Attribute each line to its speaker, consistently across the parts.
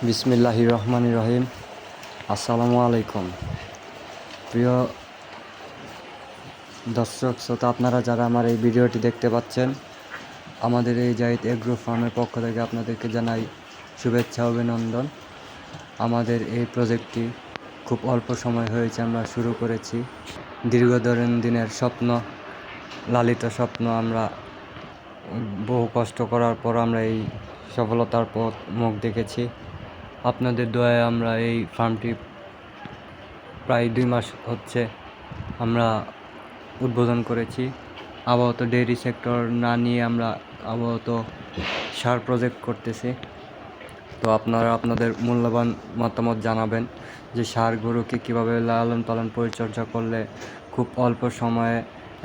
Speaker 1: বিসমিল্লাহির রহমানির রহিম। আসসালামু আলাইকুম। প্রিয় দর্শক শ্রোতা, আপনারা যারা আমার এই ভিডিওটি দেখতে পাচ্ছেন, আমাদের এই জাহিদ এগ্রো ফার্মের পক্ষ থেকে আপনাদেরকে জানাই শুভেচ্ছা অভিনন্দন। আমাদের এই প্রজেক্টটি খুব অল্প সময় হয়েছে আমরা শুরু করেছি। দিনের স্বপ্ন, লালিত স্বপ্ন, আমরা বহু কষ্ট করার পর আমরা এই সফলতার পথ মুখ দেখেছি। আপনাদের দয়ায় আমরা এই ফার্মটি প্রায় 2 মাস হচ্ছে আমরা উদ্বোধন করেছি। আপাতত ডেইরি সেক্টর না নিয়ে আমরা আপাতত সার প্রজেক্ট করতেছি। তো আপনারা আপনাদের মূল্যবান মতামত জানাবেন যে সার গরুকে কীভাবে লালন পালন পরিচর্যা করলে খুব অল্প সময়ে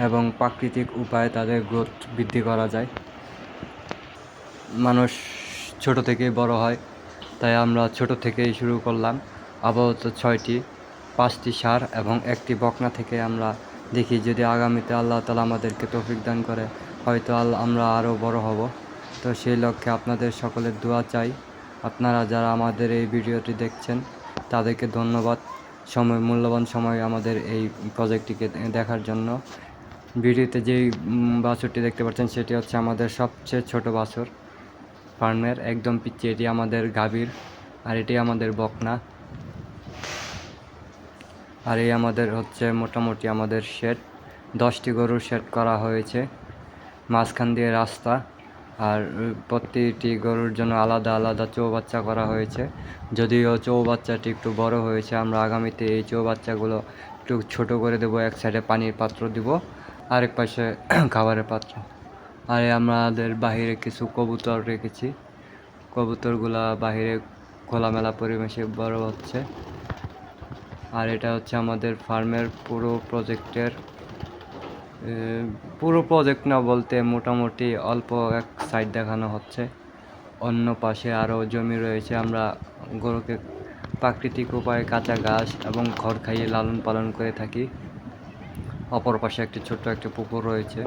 Speaker 1: এবং প্রাকৃতিক উপায়ে তাদের গ্রোথ বৃদ্ধি করা যায়। মানুষ ছোট থেকেই বড় হয়, তাই আমরা ছোট থেকেই শুরু করলাম। আপাতত 5টি সার এবং 1টি বকনা থেকে আমরা দেখি, যদি আগামীতে আল্লাহ তাআলা আমাদেরকে তৌফিক দান করে হয়তো আমরা আরও বড় হব। তো সেই লক্ষ্যে আপনাদের সকলের দোয়া চাই। আপনারা যারা আমাদের এই ভিডিওটি দেখছেন তাদেরকে ধন্যবাদ, মূল্যবান সময় আমাদের এই প্রজেক্টটিকে দেখার জন্য। ভিডিওতে যেই বাছুরটি দেখতে পাচ্ছেন সেটি হচ্ছে আমাদের সবচেয়ে ছোট বাছুর ফার্মের, একদম পিচ্ছি। এটি আমাদের গাভীর, আর এটি আমাদের বকনা। আর এই আমাদের হচ্ছে মোটামুটি আমাদের শেড, 10টি গরুর শেড করা হয়েছে, মাঝখান দিয়ে রাস্তা, আর প্রতিটি গরুর জন্য আলাদা আলাদা চৌবাচ্চা করা হয়েছে। যদিও চৌবাচ্চাটি একটু বড় হয়েছে, আমরা আগামীতে এই চৌবাচ্চাগুলো একটু ছোট করে দেবো। এক সাইডে পানির পাত্র দিব, আরেক পাশে খাবারের পাত্র। আর আমাদের বাহিরে কিছু কবুতর রেখেছি, কবুতরগুলা বাহিরে খোলামেলা পরিবেশে বড় হচ্ছে। আর এটা হচ্ছে আমাদের ফার্মের পুরো প্রজেক্ট না বলতে মোটামুটি অল্প এক সাইড দেখানো হচ্ছে। অন্য পাশে আরও জমি রয়েছে। আমরা গরুকে প্রাকৃতিক উপায়ে কাঁচা ঘাস এবং খড় খাইয়ে লালন পালন করে থাকি। অপর পাশে ছোট্ট একটি পুকুর রয়েছে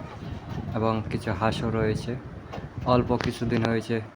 Speaker 1: এবং কিছু হাঁসও রয়েছে। অল্প কিছুদিন হয়েছে